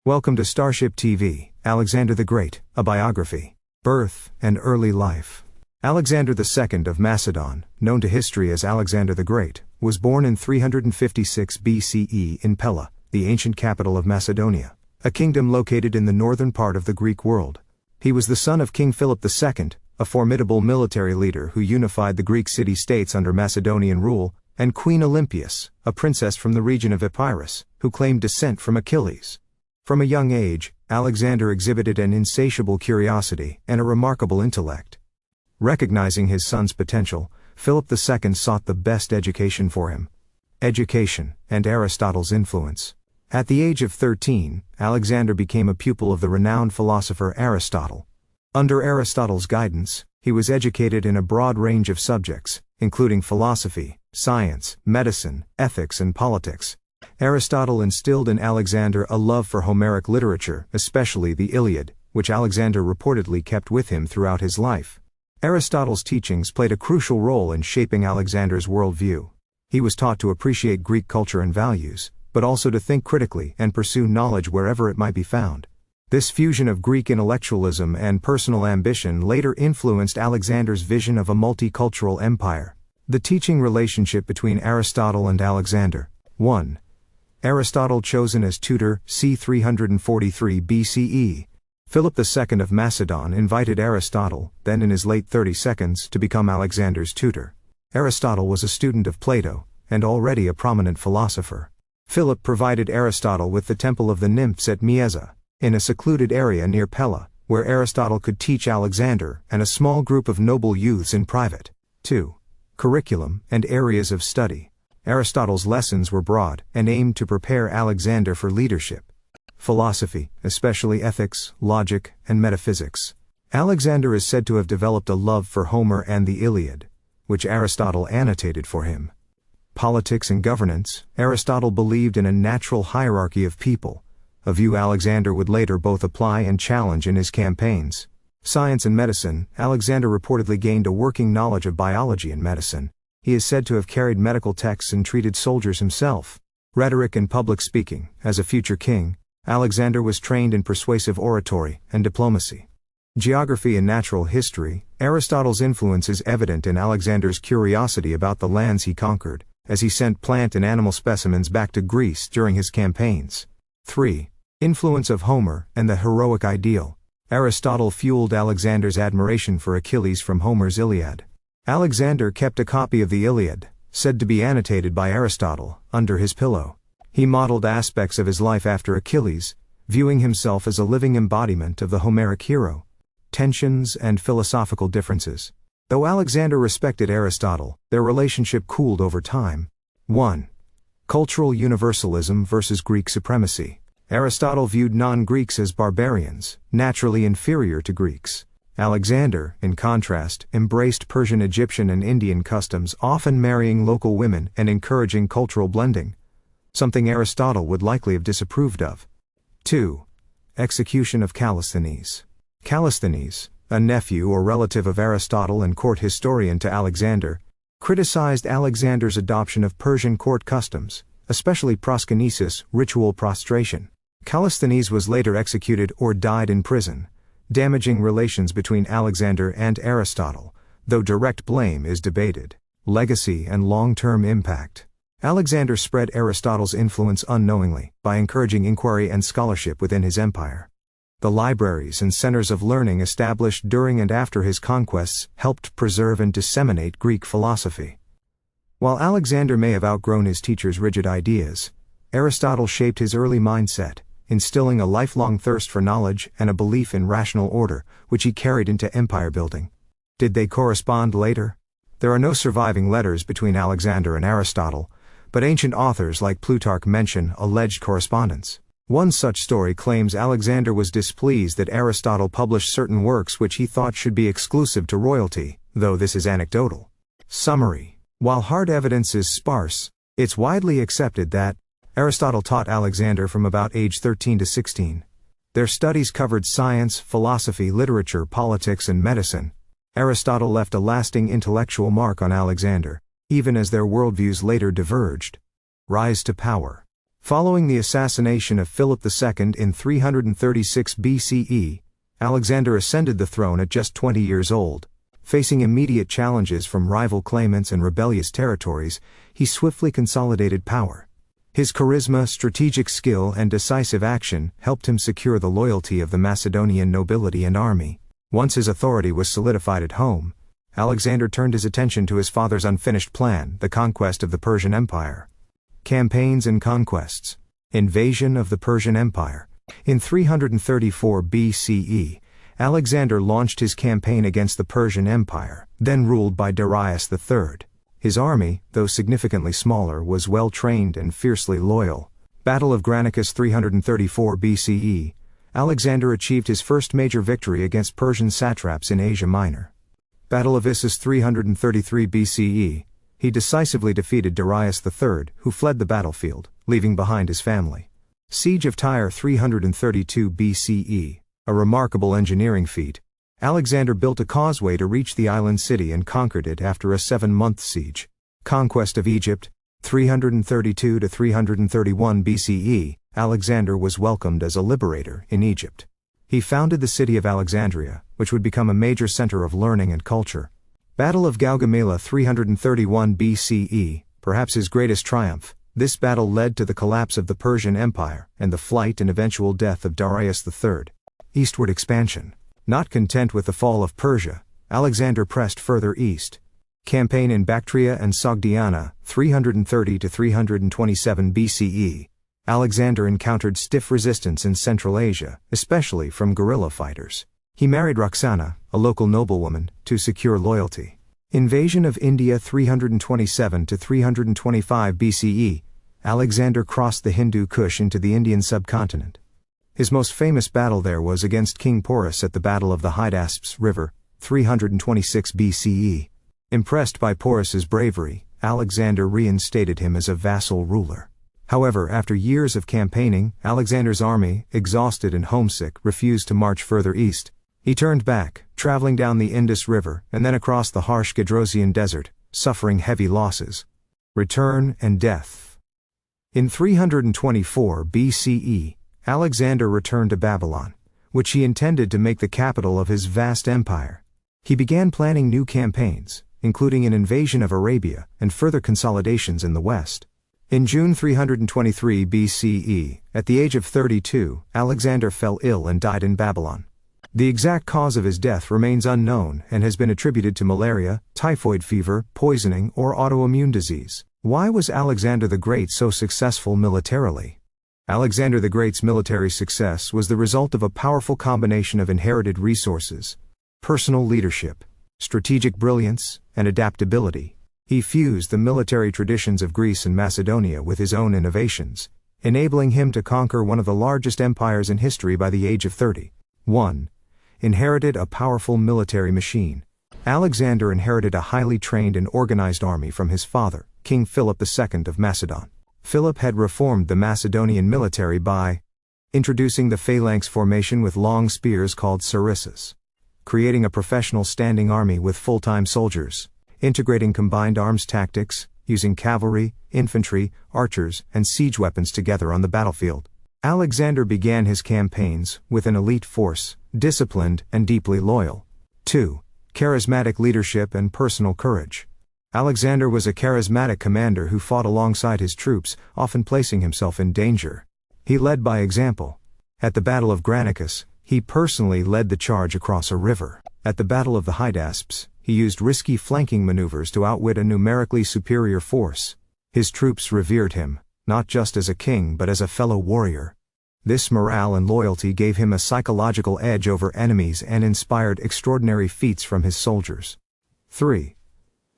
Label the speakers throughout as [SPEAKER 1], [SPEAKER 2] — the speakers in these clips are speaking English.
[SPEAKER 1] Welcome to Starship TV, Alexander the Great, a biography. Birth and early life. Alexander II of Macedon, known to history as Alexander the Great, was born in 356 BCE in Pella, the ancient capital of Macedonia, a kingdom located in the northern part of the Greek world. He was the son of King Philip II, a formidable military leader who unified the Greek city-states under Macedonian rule, and Queen Olympias, a princess from the region of Epirus, who claimed descent from Achilles. From a young age, Alexander exhibited an insatiable curiosity and a remarkable intellect. Recognizing his son's potential, Philip II sought the best education for him. Education, and Aristotle's influence. At the age of 13, Alexander became a pupil of the renowned philosopher Aristotle. Under Aristotle's guidance, he was educated in a broad range of subjects, including philosophy, science, medicine, ethics and politics. Aristotle instilled in Alexander a love for Homeric literature, especially the Iliad, which Alexander reportedly kept with him throughout his life. Aristotle's teachings played a crucial role in shaping Alexander's worldview. He was taught to appreciate Greek culture and values, but also to think critically and pursue knowledge wherever it might be found. This fusion of Greek intellectualism and personal ambition later influenced Alexander's vision of a multicultural empire. The teaching relationship between Aristotle and Alexander. 1. Aristotle chosen as tutor, c. 343 BCE. Philip II of Macedon invited Aristotle, then in his late 30s, to become Alexander's tutor. Aristotle was a student of Plato, and already a prominent philosopher. Philip provided Aristotle with the Temple of the Nymphs at Mieza, in a secluded area near Pella, where Aristotle could teach Alexander and a small group of noble youths in private. 2. Curriculum and areas of study. Aristotle's lessons were broad and aimed to prepare Alexander for leadership. Philosophy, especially ethics, logic, and metaphysics. Alexander is said to have developed a love for Homer and the Iliad, which Aristotle annotated for him. Politics and governance. Aristotle believed in a natural hierarchy of people, a view Alexander would later both apply and challenge in his campaigns. Science and medicine. Alexander reportedly gained a working knowledge of biology and medicine. He is said to have carried medical texts and treated soldiers himself. Rhetoric and public speaking. As a future king, Alexander was trained in persuasive oratory and diplomacy. Geography and natural history. Aristotle's influence is evident in Alexander's curiosity about the lands he conquered, as he sent plant and animal specimens back to Greece during his campaigns. 3. Influence of Homer and the heroic ideal. Aristotle fueled Alexander's admiration for Achilles from Homer's Iliad. Alexander kept a copy of the Iliad, said to be annotated by Aristotle, under his pillow. He modeled aspects of his life after Achilles, viewing himself as a living embodiment of the Homeric hero. Tensions and philosophical differences. Though Alexander respected Aristotle, their relationship cooled over time. 1. Cultural universalism versus Greek supremacy. Aristotle viewed non-Greeks as barbarians, naturally inferior to Greeks. Alexander, in contrast, embraced Persian, Egyptian and Indian customs, often marrying local women and encouraging cultural blending, something Aristotle would likely have disapproved of. 2. Execution of Callisthenes. Callisthenes, a nephew or relative of Aristotle and court historian to Alexander, criticized Alexander's adoption of Persian court customs, especially proskynesis, ritual prostration. Callisthenes was later executed or died in prison, damaging relations between Alexander and Aristotle, though direct blame is debated. Legacy and long-term impact. Alexander spread Aristotle's influence unknowingly, by encouraging inquiry and scholarship within his empire. The libraries and centers of learning established during and after his conquests helped preserve and disseminate Greek philosophy. While Alexander may have outgrown his teacher's rigid ideas, Aristotle shaped his early mindset, instilling a lifelong thirst for knowledge and a belief in rational order, which he carried into empire building. Did they correspond later? There are no surviving letters between Alexander and Aristotle, but ancient authors like Plutarch mention alleged correspondence. One such story claims Alexander was displeased that Aristotle published certain works which he thought should be exclusive to royalty, though this is anecdotal. Summary. While hard evidence is sparse, it's widely accepted that Aristotle taught Alexander from about age 13 to 16. Their studies covered science, philosophy, literature, politics, and medicine. Aristotle left a lasting intellectual mark on Alexander, even as their worldviews later diverged. Rise to power. Following the assassination of Philip II in 336 BCE, Alexander ascended the throne at just 20 years old. Facing immediate challenges from rival claimants and rebellious territories, he swiftly consolidated power. His charisma, strategic skill, and decisive action helped him secure the loyalty of the Macedonian nobility and army. Once his authority was solidified at home, Alexander turned his attention to his father's unfinished plan, the conquest of the Persian Empire. Campaigns and conquests. Invasion of the Persian Empire. In 334 BCE, Alexander launched his campaign against the Persian Empire, then ruled by Darius III. His army, though significantly smaller, was well trained and fiercely loyal. Battle of Granicus 334 BCE, Alexander achieved his first major victory against Persian satraps in Asia Minor. Battle of Issus 333 BCE, he decisively defeated Darius III, who fled the battlefield, leaving behind his family. Siege of Tyre 332 BCE, a remarkable engineering feat. Alexander built a causeway to reach the island city and conquered it after a 7-month siege. Conquest of Egypt, 332 to 331 BCE, Alexander was welcomed as a liberator in Egypt. He founded the city of Alexandria, which would become a major center of learning and culture. Battle of Gaugamela 331 BCE, perhaps his greatest triumph. This battle led to the collapse of the Persian Empire and the flight and eventual death of Darius III. Eastward expansion. Not content with the fall of Persia, Alexander pressed further east. Campaign in Bactria and Sogdiana, 330 to 327 BCE. Alexander encountered stiff resistance in Central Asia, especially from guerrilla fighters. He married Roxana, a local noblewoman, to secure loyalty. Invasion of India 327 to 325 BCE, Alexander crossed the Hindu Kush into the Indian subcontinent. His most famous battle there was against King Porus at the Battle of the Hydaspes River, 326 BCE. Impressed by Porus's bravery, Alexander reinstated him as a vassal ruler. However, after years of campaigning, Alexander's army, exhausted and homesick, refused to march further east. He turned back, traveling down the Indus River and then across the harsh Gedrosian desert, suffering heavy losses. Return and death. In 324 BCE, Alexander returned to Babylon, which he intended to make the capital of his vast empire. He began planning new campaigns, including an invasion of Arabia and further consolidations in the west. In June 323 BCE, at the age of 32, Alexander fell ill and died in Babylon. The exact cause of his death remains unknown and has been attributed to malaria, typhoid fever, poisoning, or autoimmune disease. Why was Alexander the Great so successful militarily? Alexander the Great's military success was the result of a powerful combination of inherited resources, personal leadership, strategic brilliance, and adaptability. He fused the military traditions of Greece and Macedonia with his own innovations, enabling him to conquer one of the largest empires in history by the age of 30. 1. Inherited a powerful military machine. Alexander inherited a highly trained and organized army from his father, King Philip II of Macedon. Philip had reformed the Macedonian military by introducing the phalanx formation with long spears called sarissas, creating a professional standing army with full-time soldiers, integrating combined arms tactics, using cavalry, infantry, archers, and siege weapons together on the battlefield. Alexander began his campaigns with an elite force, disciplined and deeply loyal. 2. Charismatic leadership and personal courage. Alexander was a charismatic commander who fought alongside his troops, often placing himself in danger. He led by example. At the Battle of Granicus, he personally led the charge across a river. At the Battle of the Hydaspes, he used risky flanking maneuvers to outwit a numerically superior force. His troops revered him, not just as a king but as a fellow warrior. This morale and loyalty gave him a psychological edge over enemies and inspired extraordinary feats from his soldiers. 3.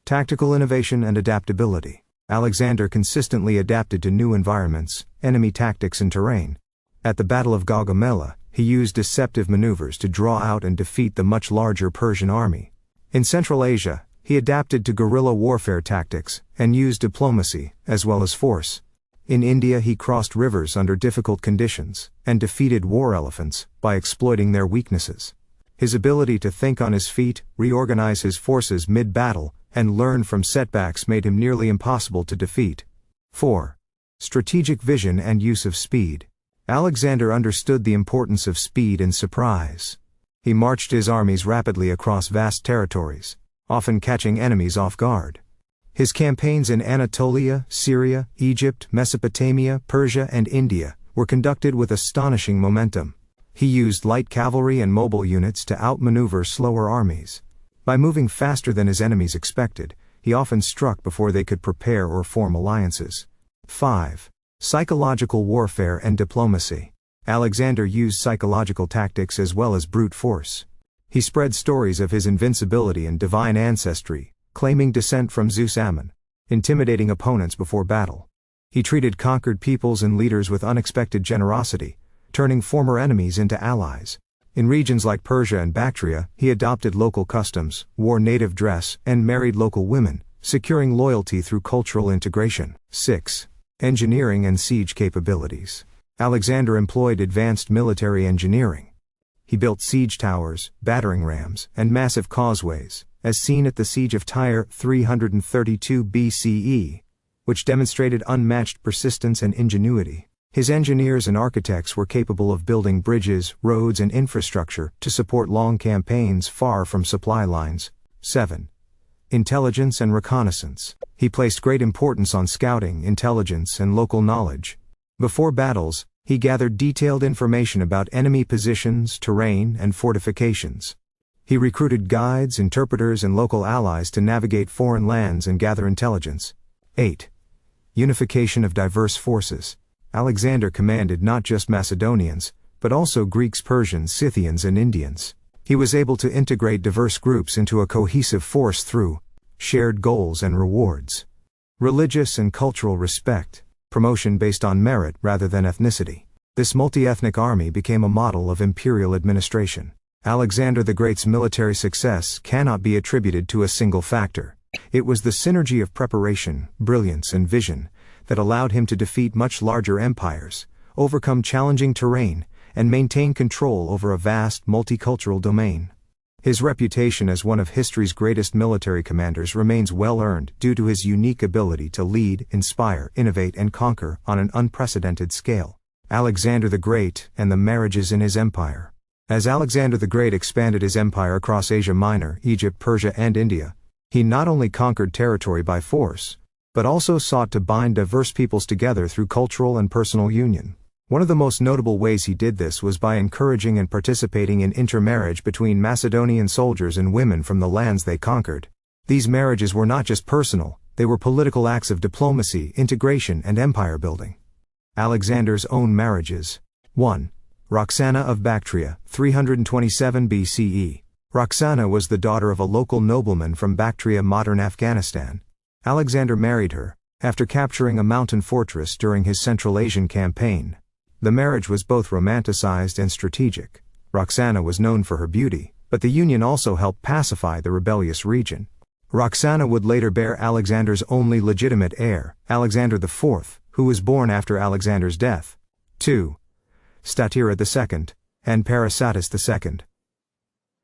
[SPEAKER 1] Tactical innovation and adaptability. Alexander consistently adapted to new environments, enemy tactics and terrain. At the Battle of Gaugamela, he used deceptive maneuvers to draw out and defeat the much larger Persian army. In Central Asia, he adapted to guerrilla warfare tactics and used diplomacy, as well as force. In India he crossed rivers under difficult conditions and defeated war elephants by exploiting their weaknesses. His ability to think on his feet, reorganize his forces mid-battle, and learn from setbacks made him nearly impossible to defeat. 4. Strategic vision and use of speed. Alexander understood the importance of speed and surprise. He marched his armies rapidly across vast territories, often catching enemies off guard. His campaigns in Anatolia, Syria, Egypt, Mesopotamia, Persia, and India were conducted with astonishing momentum. He used light cavalry and mobile units to outmaneuver slower armies. By moving faster than his enemies expected, he often struck before they could prepare or form alliances. 5. Psychological warfare and diplomacy. Alexander used psychological tactics as well as brute force. He spread stories of his invincibility and divine ancestry, claiming descent from Zeus Ammon, intimidating opponents before battle. He treated conquered peoples and leaders with unexpected generosity, turning former enemies into allies. In regions like Persia and Bactria, he adopted local customs, wore native dress, and married local women, securing loyalty through cultural integration. 6. Engineering and siege capabilities. Alexander employed advanced military engineering. He built siege towers, battering rams, and massive causeways, as seen at the Siege of Tyre 332 BCE, which demonstrated unmatched persistence and ingenuity. His engineers and architects were capable of building bridges, roads, and infrastructure to support long campaigns far from supply lines. 7. Intelligence and reconnaissance. He placed great importance on scouting, intelligence, and local knowledge. Before battles, he gathered detailed information about enemy positions, terrain, and fortifications. He recruited guides, interpreters, and local allies to navigate foreign lands and gather intelligence. 8. Unification of diverse forces. Alexander commanded not just Macedonians, but also Greeks, Persians, Scythians, and Indians. He was able to integrate diverse groups into a cohesive force through shared goals and rewards. Religious and cultural respect. Promotion based on merit rather than ethnicity. This multi-ethnic army became a model of imperial administration. Alexander the Great's military success cannot be attributed to a single factor. It was the synergy of preparation, brilliance, and vision that allowed him to defeat much larger empires, overcome challenging terrain, and maintain control over a vast multicultural domain. His reputation as one of history's greatest military commanders remains well-earned due to his unique ability to lead, inspire, innovate, and conquer on an unprecedented scale. Alexander the Great and the marriages in his empire. As Alexander the Great expanded his empire across Asia Minor, Egypt, Persia, and India, he not only conquered territory by force, but also sought to bind diverse peoples together through cultural and personal union. One of the most notable ways he did this was by encouraging and participating in intermarriage between Macedonian soldiers and women from the lands they conquered. These marriages were not just personal, they were political acts of diplomacy, integration, and empire building. Alexander's own marriages. 1. Roxana of Bactria, 327 BCE. Roxana was the daughter of a local nobleman from Bactria, modern Afghanistan. Alexander married her, after capturing a mountain fortress during his Central Asian campaign. The marriage was both romanticized and strategic. Roxana was known for her beauty, but the union also helped pacify the rebellious region. Roxana would later bear Alexander's only legitimate heir, Alexander IV, who was born after Alexander's death. 2. Statira II, and Parysatis II.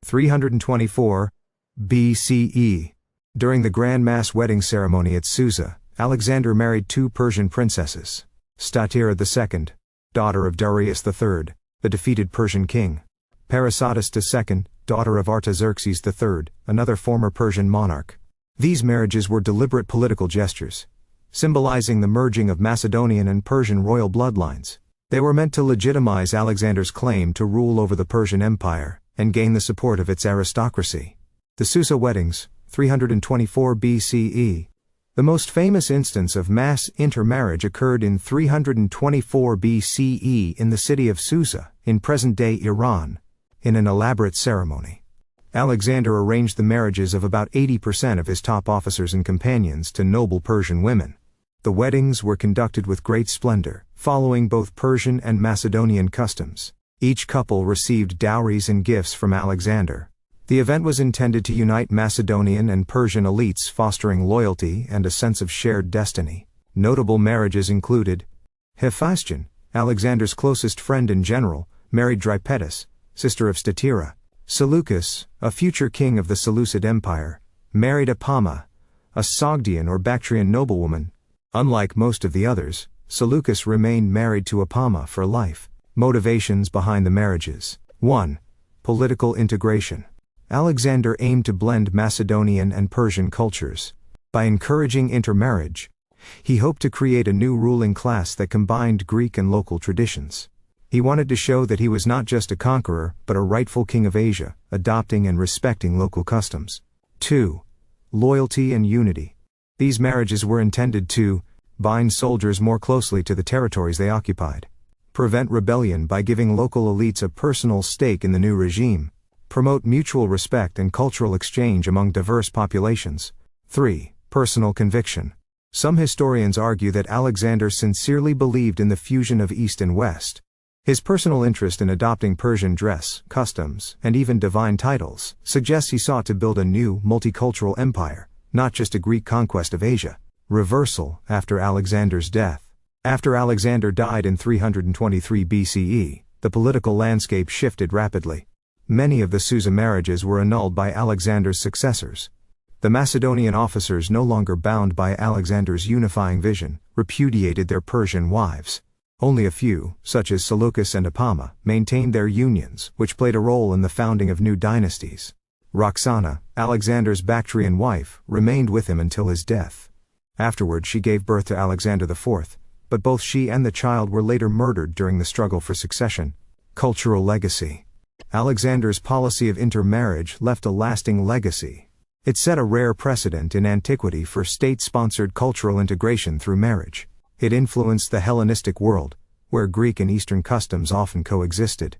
[SPEAKER 1] 324 BCE. During the grand mass wedding ceremony at Susa, Alexander married two Persian princesses. Statira II, daughter of Darius III, the defeated Persian king. Parysatis II, daughter of Artaxerxes III, another former Persian monarch. These marriages were deliberate political gestures, symbolizing the merging of Macedonian and Persian royal bloodlines. They were meant to legitimize Alexander's claim to rule over the Persian Empire, and gain the support of its aristocracy. The Susa weddings, 324 BCE. The most famous instance of mass intermarriage occurred in 324 BCE in the city of Susa, in present-day Iran, in an elaborate ceremony. Alexander arranged the marriages of about 80% of his top officers and companions to noble Persian women. The weddings were conducted with great splendor, following both Persian and Macedonian customs. Each couple received dowries and gifts from Alexander. The event was intended to unite Macedonian and Persian elites, fostering loyalty and a sense of shared destiny. Notable marriages included Hephaestion, Alexander's closest friend and general, married Drypetis, sister of Statira. Seleucus, a future king of the Seleucid Empire, married Apama, a Sogdian or Bactrian noblewoman. Unlike most of the others, Seleucus remained married to Apama for life. Motivations behind the marriages. 1. Political integration. Alexander aimed to blend Macedonian and Persian cultures. By encouraging intermarriage, he hoped to create a new ruling class that combined Greek and local traditions. He wanted to show that he was not just a conqueror, but a rightful king of Asia, adopting and respecting local customs. 2. Loyalty and unity. These marriages were intended to bind soldiers more closely to the territories they occupied, prevent rebellion by giving local elites a personal stake in the new regime, promote mutual respect and cultural exchange among diverse populations. 3. Personal conviction. Some historians argue that Alexander sincerely believed in the fusion of East and West. His personal interest in adopting Persian dress, customs, and even divine titles suggests he sought to build a new, multicultural empire, not just a Greek conquest of Asia. Reversal after Alexander's death. After Alexander died in 323 BCE, the political landscape shifted rapidly. Many of the Susa marriages were annulled by Alexander's successors. The Macedonian officers, no longer bound by Alexander's unifying vision, repudiated their Persian wives. Only a few, such as Seleucus and Apama, maintained their unions, which played a role in the founding of new dynasties. Roxana, Alexander's Bactrian wife, remained with him until his death. Afterward she gave birth to Alexander IV, but both she and the child were later murdered during the struggle for succession. Cultural legacy. Alexander's policy of intermarriage left a lasting legacy. It set a rare precedent in antiquity for state-sponsored cultural integration through marriage. It influenced the Hellenistic world, where Greek and Eastern customs often coexisted.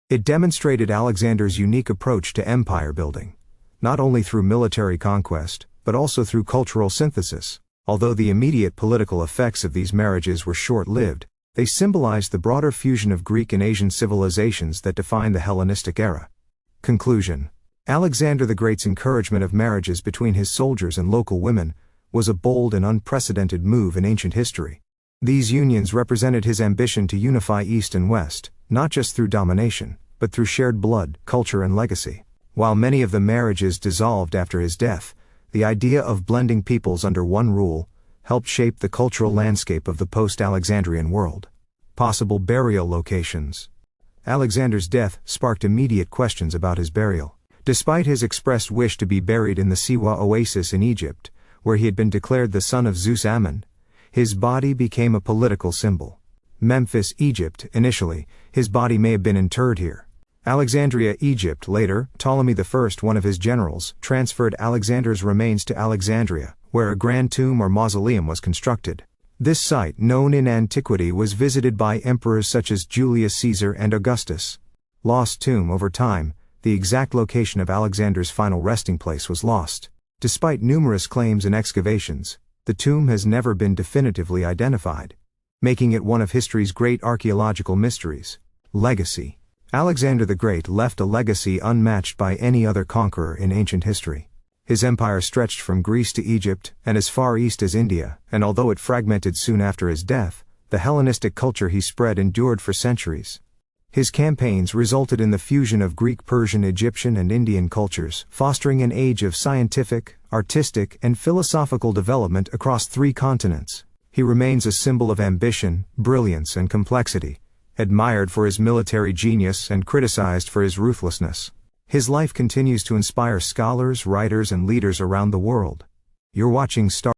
[SPEAKER 1] It demonstrated Alexander's unique approach to empire building, not only through military conquest, but also through cultural synthesis. Although the immediate political effects of these marriages were short-lived, they symbolized the broader fusion of Greek and Asian civilizations that defined the Hellenistic era. Conclusion. Alexander the Great's encouragement of marriages between his soldiers and local women was a bold and unprecedented move in ancient history. These unions represented his ambition to unify East and West, not just through domination, but through shared blood, culture and legacy. While many of the marriages dissolved after his death, the idea of blending peoples under one rule helped shape the cultural landscape of the post-Alexandrian world. Possible burial locations. Alexander's death sparked immediate questions about his burial. Despite his expressed wish to be buried in the Siwa oasis in Egypt, where he had been declared the son of Zeus Ammon, his body became a political symbol. Memphis, Egypt, initially, his body may have been interred here. Alexandria, Egypt, later, Ptolemy I, one of his generals, transferred Alexander's remains to Alexandria, where a grand tomb or mausoleum was constructed. This site, known in antiquity, was visited by emperors such as Julius Caesar and Augustus. Lost tomb. Over time, the exact location of Alexander's final resting place was lost. Despite numerous claims and excavations, the tomb has never been definitively identified, making it one of history's great archaeological mysteries. Legacy. Alexander the Great left a legacy unmatched by any other conqueror in ancient history. His empire stretched from Greece to Egypt and as far east as India, and although it fragmented soon after his death, the Hellenistic culture he spread endured for centuries. His campaigns resulted in the fusion of Greek, Persian, Egyptian, and Indian cultures, fostering an age of scientific, artistic, and philosophical development across 3 continents. He remains a symbol of ambition, brilliance, and complexity, admired for his military genius and criticized for his ruthlessness. His life continues to inspire scholars, writers, and leaders around the world. You're watching Star